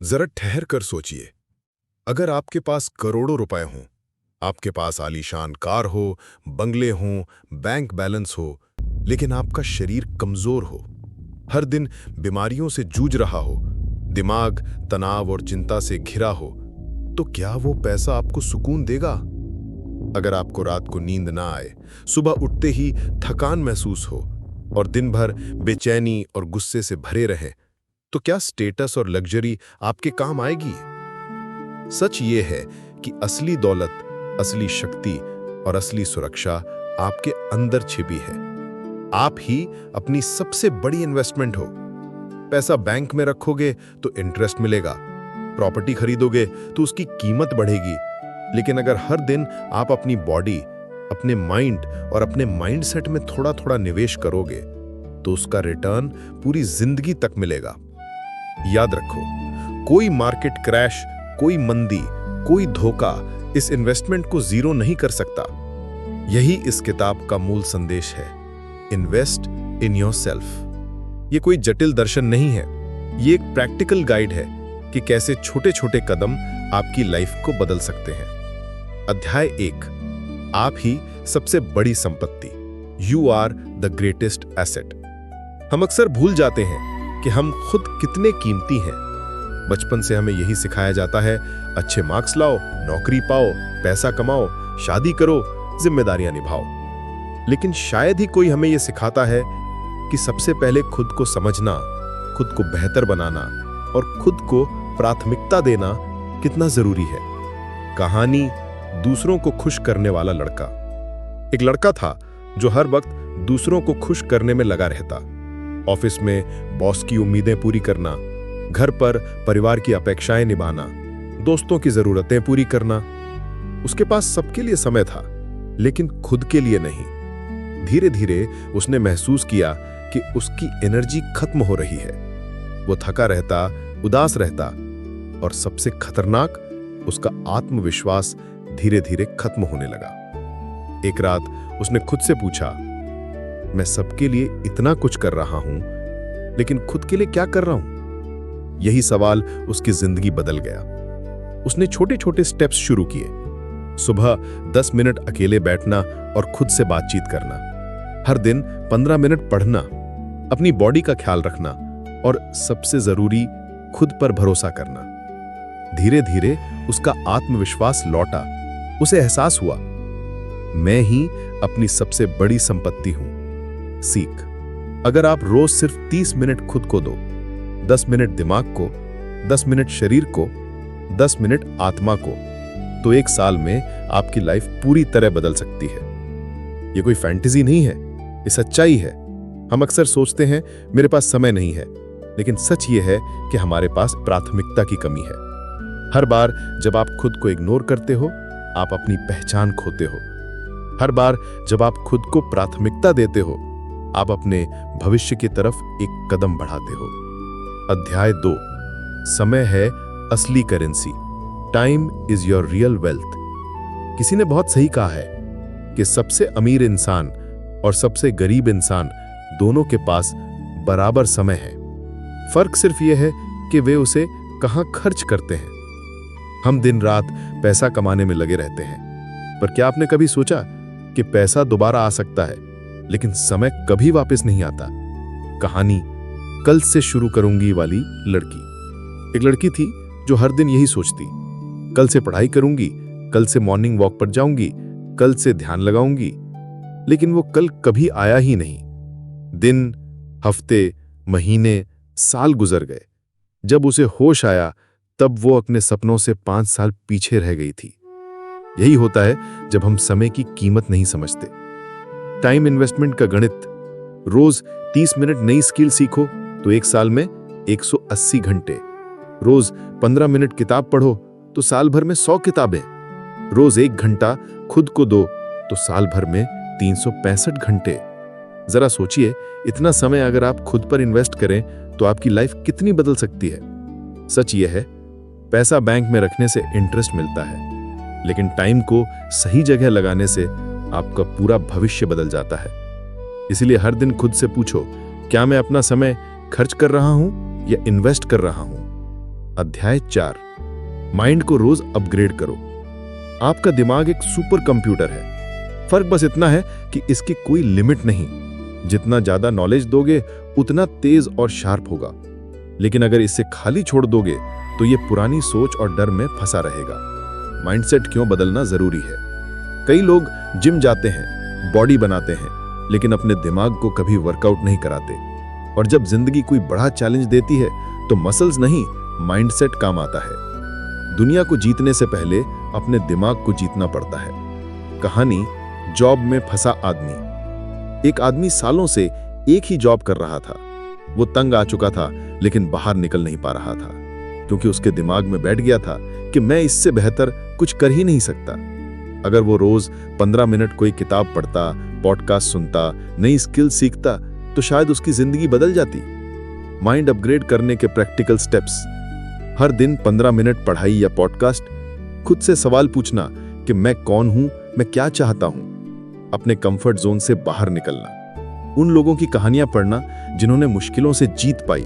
जरा ठहर कर सोचिए, अगर आपके पास करोड़ों रुपए हों, आपके पास आलीशान कार हो, बंगले हों, बैंक बैलेंस हो, लेकिन आपका शरीर कमजोर हो, हर दिन बीमारियों से जूझ रहा हो, दिमाग तनाव और चिंता से घिरा हो, तो क्या वो पैसा आपको सुकून देगा? अगर आपको रात को नींद ना आए, सुबह उठते ही थकान महसूस हो और दिन भर बेचैनी और गुस्से से भरे रहे, तो क्या स्टेटस और लग्जरी आपके काम आएगी? सच ये है कि असली दौलत, असली शक्ति और असली सुरक्षा आपके अंदर छिपी है। आप ही अपनी सबसे बड़ी इन्वेस्टमेंट हो। पैसा बैंक में रखोगे तो इंटरेस्ट मिलेगा, प्रॉपर्टी खरीदोगे तो उसकी कीमत बढ़ेगी, लेकिन अगर हर दिन आप अपनी बॉडी, अपने माइंड और अपने माइंडसेट में थोड़ा थोड़ा निवेश करोगे तो उसका रिटर्न पूरी जिंदगी तक मिलेगा। याद रखो, कोई मार्केट क्रैश, कोई मंदी, कोई धोखा इस इन्वेस्टमेंट को जीरो नहीं कर सकता। यही इस किताब का मूल संदेश है, इन्वेस्ट इन योरसेल्फ। ये कोई जटिल दर्शन नहीं है, ये एक प्रैक्टिकल गाइड है कि कैसे छोटे छोटे कदम आपकी लाइफ को बदल सकते हैं। अध्याय 1, आप ही सबसे बड़ी संपत्ति। You are the greatest asset. हम अक्सर भूल जाते हैं कि हम खुद कितने कीमती हैं। बचपन से हमें यही सिखाया जाता है, अच्छे मार्क्स लाओ, नौकरी पाओ, पैसा कमाओ, शादी करो, जिम्मेदारियां निभाओ। लेकिन शायद ही कोई हमें यह सिखाता है कि सबसे पहले खुद को समझना, खुद को बेहतर बनाना और खुद को प्राथमिकता देना कितना जरूरी है। कहानी दूसरों को खुश करने वाला लड़का। एक लड़का था जो हर वक्त दूसरों को खुश करने में लगा रहता। ऑफिस में बॉस की उम्मीदें पूरी करना, घर पर परिवार की अपेक्षाएं निभाना, दोस्तों की जरूरतें पूरी करना। उसके पास सबके लिए समय था, लेकिन खुद के लिए नहीं। धीरे धीरे उसने महसूस किया कि उसकी एनर्जी खत्म हो रही है। वो थका रहता, उदास रहता और सबसे खतरनाक, उसका आत्मविश्वास धीरे धीरे खत्म होने लगा। एक रात उसने खुद से पूछा, मैं सबके लिए इतना कुछ कर रहा हूं, लेकिन खुद के लिए क्या कर रहा हूं? यही सवाल उसकी जिंदगी बदल गया। उसने छोटे छोटे स्टेप्स शुरू किए। सुबह 10 मिनट अकेले बैठना और खुद से बातचीत करना, हर दिन 15 मिनट पढ़ना, अपनी बॉडी का ख्याल रखना और सबसे जरूरी, खुद पर भरोसा करना। धीरे धीरे उसका आत्मविश्वास लौटा। उसे एहसास हुआ, मैं ही अपनी सबसे बड़ी संपत्ति हूं। सीख, अगर आप रोज सिर्फ 30 मिनट खुद को दो, 10 मिनट दिमाग को, 10 मिनट शरीर को, 10 मिनट आत्मा को, तो एक साल में आपकी लाइफ पूरी तरह बदल सकती है। ये कोई फैंटेसी नहीं है, ये सच्चाई है। हम अक्सर सोचते हैं मेरे पास समय नहीं है, लेकिन सच ये है कि हमारे पास प्राथमिकता की कमी है। हर बार जब आप खुद को इग्नोर करते हो, आप अपनी पहचान खोते हो। हर बार जब आप खुद को प्राथमिकता देते हो, आप अपने भविष्य की तरफ एक कदम बढ़ाते हो। अध्याय 2, समय है असली currency. Time is your real wealth. किसी ने बहुत सही कहा है कि सबसे अमीर इंसान और सबसे गरीब इंसान दोनों के पास बराबर समय है। फर्क सिर्फ यह है कि वे उसे कहां खर्च करते हैं। हम दिन रात पैसा कमाने में लगे रहते हैं, पर क्या आपने कभी सोचा कि पैसा दोबारा आ सकता है, लेकिन समय कभी वापस नहीं आता? कहानी कल से शुरू करूंगी वाली लड़की। एक लड़की थी जो हर दिन यही सोचती, कल से पढ़ाई करूंगी, कल से मॉर्निंग वॉक पर जाऊंगी, कल से ध्यान लगाऊंगी। लेकिन वो कल कभी आया ही नहीं। दिन, हफ्ते, महीने, साल गुजर गए। जब उसे होश आया, तब वो अपने सपनों से 5 साल पीछे रह गई थी। यही होता है जब हम समय की कीमत नहीं समझते। टाइम इन्वेस्टमेंट का गणित, रोज 30 मिनट नई स्किल सीखो तो एक साल में 180 घंटे। रोज 15 मिनट किताब पढ़ो तो साल भर में 100 किताबें। रोज 1 घंटा खुद को दो तो साल भर में 365 घंटे। जरा सोचिए, इतना समय अगर आप खुद पर इन्वेस्ट करें तो आपकी लाइफ कितनी बदल सकती है। सच यह है, पैसा बैंक में रखने से इंटरेस्ट मिलता है, लेकिन टाइम को सही जगह लगाने से आपका पूरा भविष्य बदल जाता है। इसलिए हर दिन खुद से पूछो, क्या मैं अपना समय खर्च कर रहा हूं या इन्वेस्ट कर रहा हूं? अध्याय 4, माइंड को रोज अपग्रेड करो। आपका दिमाग एक सुपर कंप्यूटर है। फर्क बस इतना है कि इसकी कोई लिमिट नहीं। जितना ज्यादा नॉलेज दोगे उतना तेज और शार्प होगा। लेकिन अगर इसे खाली छोड़ दोगे तो ये पुरानी सोच और डर में फंसा रहेगा। माइंडसेट क्यों बदलना जरूरी है? कई लोग जिम जाते हैं, बॉडी बनाते हैं, लेकिन अपने दिमाग को कभी वर्कआउट नहीं कराते। और जब जिंदगी कोई बड़ा चैलेंज देती है तो मसल्स नहीं, माइंडसेट काम आता है। दुनिया को जीतने से पहले अपने दिमाग को जीतना पड़ता है। कहानी जॉब में फंसा आदमी। एक आदमी सालों से एक ही जॉब कर रहा था। वो तंग आ चुका था, लेकिन बाहर निकल नहीं पा रहा था, क्योंकि उसके दिमाग में बैठ गया था कि मैं इससे बेहतर कुछ कर ही नहीं सकता। अगर वो रोज 15 मिनट कोई किताब पढ़ता, पॉडकास्ट सुनता, नई स्किल सीखता, तो शायद उसकी जिंदगी बदल जाती। माइंड अपग्रेड करने के प्रैक्टिकल स्टेप्स: हर दिन 15 मिनट पढ़ाई या पॉडकास्ट। खुद से सवाल पूछना कि मैं कौन हूं, मैं क्या चाहता हूं। अपने कंफर्ट जोन से बाहर निकलना। उन लोगों की कहानियां पढ़ना जिन्होंने मुश्किलों से जीत पाई।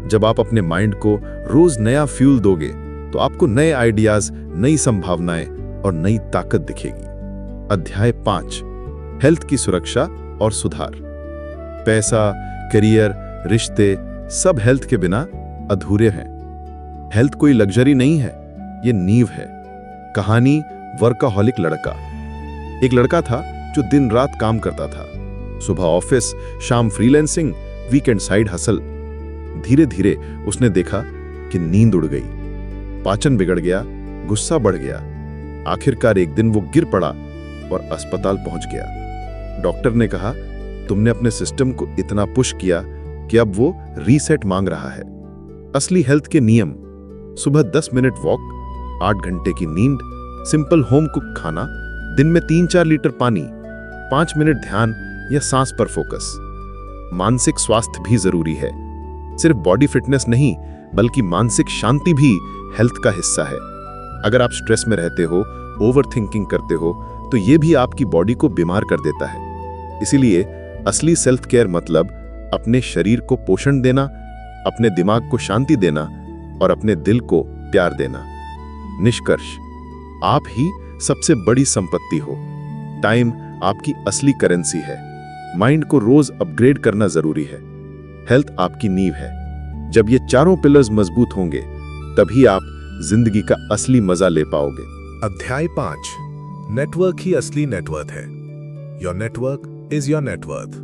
जब आप अपने माइंड को रोज नया फ्यूल दोगे तो आपको नए आइडियाज, नई संभावनाएं और नई ताकत दिखेगी। अध्याय 5, हेल्थ की सुरक्षा और सुधार। पैसा, करियर, रिश्ते सब हेल्थ के बिना अधूरे हैं। हेल्थ कोई लग्जरी नहीं है, ये नींव है। कहानी वर्काहॉलिक लड़का। एक लड़का था जो दिन रात काम करता था। सुबह ऑफिस, शाम फ्रीलांसिंग, वीकेंड साइड हसल। धीरे धीरे उसने देखा कि नींद उड़ गई, पाचन बिगड़ गया, गुस्सा बढ़ गया। आखिरकार एक दिन वो गिर पड़ा और अस्पताल पहुंच गया। डॉक्टर ने कहा, तुमने अपने सिस्टम को इतना पुश किया कि अब वो रीसेट मांग रहा है। असली हेल्थ के नियम: सुबह 10 मिनट वॉक, 8 घंटे की नींद, सिंपल होम कुक खाना, दिन में 3-4 लीटर पानी, 5 मिनट ध्यान या सांस पर फोकस। मानसिक स्वास्थ्य भी जरूरी है। सिर्फ बॉडी फिटनेस नहीं, बल्कि मानसिक शांति भी हेल्थ का हिस्सा है। अगर आप स्ट्रेस में रहते हो, ओवर थिंकिंग करते हो, तो ये भी आपकी बॉडी को बीमार कर देता है। इसीलिए असली सेल्फ केयर मतलब अपने शरीर को पोषण देना, अपने दिमाग को शांति देना और अपने दिल को प्यार देना। निष्कर्ष: आप ही सबसे बड़ी संपत्ति हो। टाइम आपकी असली करेंसी है। माइंड को रोज अपग्रेड करना जरूरी है। हेल्थ आपकी नींव है। जब ये चारों पिलर्स मजबूत होंगे, तभी आप जिंदगी का असली मजा ले पाओगे। अध्याय 5, नेटवर्क ही असली नेटवर्थ है। Your network is your net worth.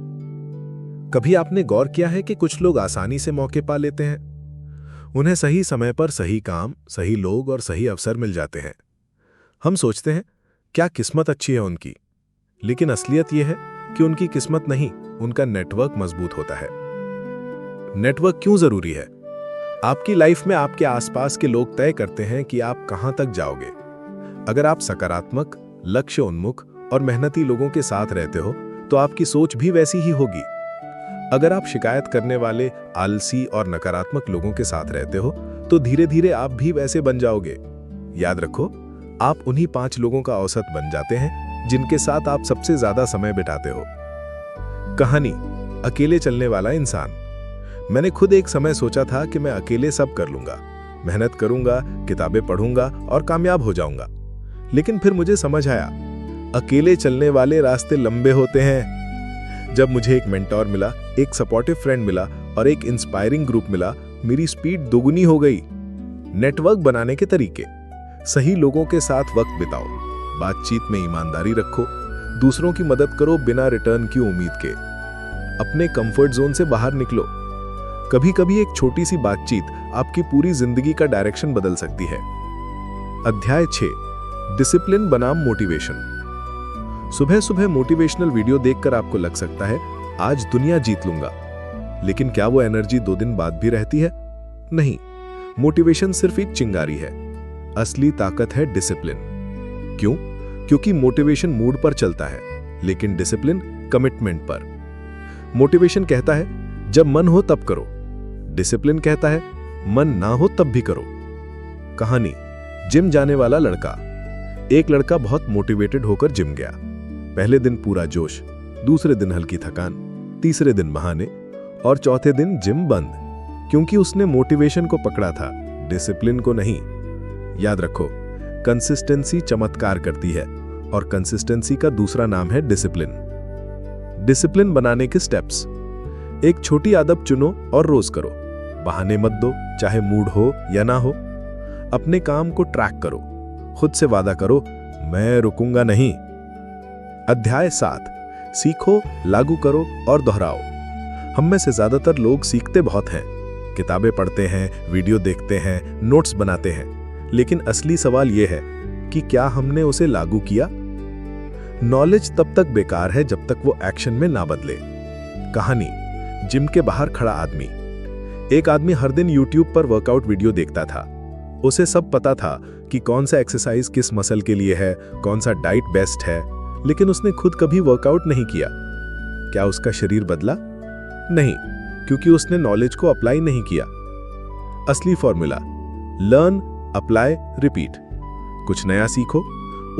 कभी आपने गौर किया है कि कुछ लोग आसानी से मौके पा लेते हैं? उन्हें सही समय पर सही काम, सही लोग और सही अवसर मिल जाते हैं। हम सोचते हैं क्या किस्मत अच्छी है उनकी, लेकिन असलियत यह है कि उनकी किस्मत नहीं, उनका नेटवर्क मजबूत होता है। नेटवर्क क्यों जरूरी है? आपकी लाइफ में आपके आसपास के लोग तय करते हैं कि आप कहां तक जाओगे। अगर आप सकारात्मक, लक्ष्य उन्मुख और मेहनती लोगों के साथ रहते हो, तो आपकी सोच भी वैसी ही होगी। अगर आप शिकायत करने वाले, आलसी और नकारात्मक लोगों के साथ रहते हो, तो धीरे धीरे आप भी वैसे बन जाओगे। याद रखो, आप उन्हीं 5 लोगों का औसत बन जाते हैं जिनके साथ आप सबसे ज्यादा समय बिताते हो। कहानी अकेले चलने वाला इंसान। मैंने खुद एक समय सोचा था कि मैं अकेले सब कर लूंगा, मेहनत करूंगा, किताबें पढ़ूंगा और कामयाब हो जाऊंगा। लेकिन फिर मुझे समझ आया, अकेले चलने वाले रास्ते लंबे होते हैं। जब मुझे एक मेंटोर मिला, एक सपोर्टिव फ्रेंड मिला और एक इंस्पायरिंग ग्रुप मिला, मेरी स्पीड दोगुनी हो गई। नेटवर्क बनाने के तरीके: सही लोगों के साथ वक्त बिताओ, बातचीत में ईमानदारी रखो, दूसरों की मदद करो बिना रिटर्न की उम्मीद के, अपने कंफर्ट जोन से बाहर निकलो। कभी कभी एक छोटी सी बातचीत आपकी पूरी जिंदगी का डायरेक्शन बदल सकती है। अध्याय 6, डिसिप्लिन बनाम मोटिवेशन। सुबह सुबह मोटिवेशनल वीडियो देखकर आपको लग सकता है आज दुनिया जीत लूंगा, लेकिन क्या वो एनर्जी 2 दिन बाद भी रहती है? नहीं, मोटिवेशन सिर्फ एक चिंगारी है। असली ताकत है डिसिप्लिन। क्यों? क्योंकि मोटिवेशन मूड पर चलता है, लेकिन डिसिप्लिन कमिटमेंट पर। मोटिवेशन कहता है जब मन हो तब करो, डिसिप्लिन कहता है मन ना हो तब भी करो। कहानी जिम जाने वाला लड़का। एक लड़का बहुत मोटिवेटेड होकर जिम गया। पहले दिन पूरा जोश, दूसरे दिन हल्की थकान, तीसरे दिन बहाने और चौथे दिन जिम बंद। क्योंकि उसने मोटिवेशन को पकड़ा था, डिसिप्लिन को नहीं। याद रखो, कंसिस्टेंसी चमत्कार करती है और कंसिस्टेंसी का दूसरा नाम है डिसिप्लिन। डिसिप्लिन बनाने के स्टेप्स। एक छोटी आदत चुनो और रोज करो। बहाने मत दो, चाहे मूड हो या ना हो। अपने काम को ट्रैक करो। खुद से वादा करो, मैं रुकूंगा नहीं। अध्याय 7, सीखो, लागू करो और दोहराओ। हम में से ज्यादातर लोग सीखते बहुत हैं, किताबें पढ़ते हैं, वीडियो देखते हैं, नोट्स बनाते हैं, लेकिन असली सवाल यह है कि क्या हमने उसे लागू किया? नॉलेज तब तक बेकार है जब तक वो एक्शन में ना बदले। कहानी, जिम के बाहर खड़ा आदमी। एक आदमी हर दिन YouTube पर वर्कआउट वीडियो देखता था। उसे सब पता था कि कौन सा एक्सरसाइज किस मसल के लिए है, कौन सा डाइट बेस्ट है, लेकिन उसने खुद कभी वर्कआउट नहीं किया। क्या उसका शरीर बदला? नहीं, क्योंकि उसने नॉलेज को अप्लाई नहीं किया। असली फॉर्मूला, लर्न, अप्लाई, रिपीट। कुछ नया सीखो,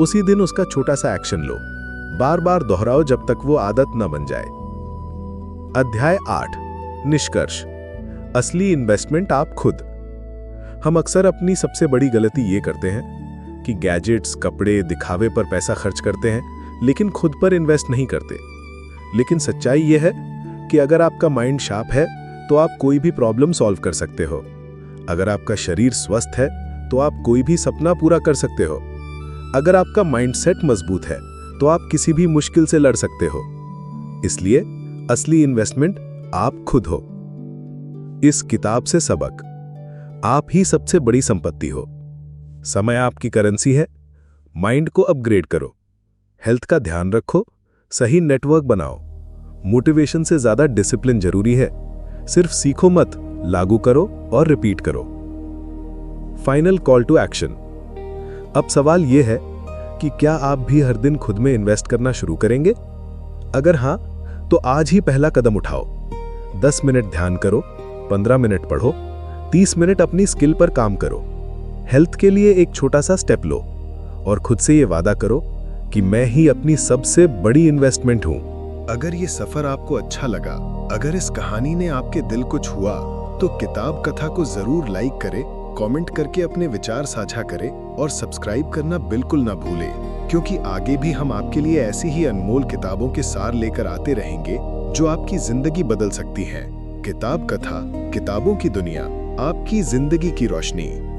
उसी दिन उसका छोटा सा एक्शन लो, बार बार दोहराओ जब तक वो आदत न बन जाए। अध्याय 8, निष्कर्ष। असली इन्वेस्टमेंट आप खुद। हम अक्सर अपनी सबसे बड़ी गलती ये करते हैं कि गैजेट्स, कपड़े, दिखावे पर पैसा खर्च करते हैं, लेकिन खुद पर इन्वेस्ट नहीं करते। लेकिन सच्चाई यह है कि अगर आपका माइंड शार्प है तो आप कोई भी प्रॉब्लम सॉल्व कर सकते हो। अगर आपका शरीर स्वस्थ है तो आप कोई भी सपना पूरा कर सकते हो। अगर आपका माइंडसेट मजबूत है तो आप किसी भी मुश्किल से लड़ सकते हो। इसलिए असली इन्वेस्टमेंट आप खुद हो। इस किताब से सबक, आप ही सबसे बड़ी संपत्ति हो। समय आपकी करेंसी है। माइंड को अपग्रेड करो, हेल्थ का ध्यान रखो, सही नेटवर्क बनाओ। मोटिवेशन से ज्यादा डिसिप्लिन जरूरी है। सिर्फ सीखो मत, लागू करो और रिपीट करो। Final call to action. अब सवाल यह है कि क्या आप भी हर दिन खुद में इन्वेस्ट करना शुरू करेंगे? अगर हां, तो आज ही पहला कदम उठाओ। 10 मिनट ध्यान करो, 15 मिनट पढ़ो, 30 मिनट अपनी स्किल पर काम करो। हेल्थ के लिए एक छोटा सा स्टेप लो और खुद से ये वादा करो कि मैं ही अपनी सबसे बड़ी इन्वेस्टमेंट हूं। अगर ये सफर आपको अच्छा लगा, अगर इस कहानी ने आपके दिल को छुआ, तो किताब कथा को जरूर लाइक करें, कमेंट करके अपने विचार साझा करें और सब्सक्राइब करना बिल्कुल ना भूलें, क्योंकि आगे भी हम आपके लिए ऐसी ही अनमोल किताबों के सार लेकर आते रहेंगे जो आपकी जिंदगी बदल सकती हैं। किताब कथा, किताबों की दुनिया, आपकी जिंदगी की रोशनी।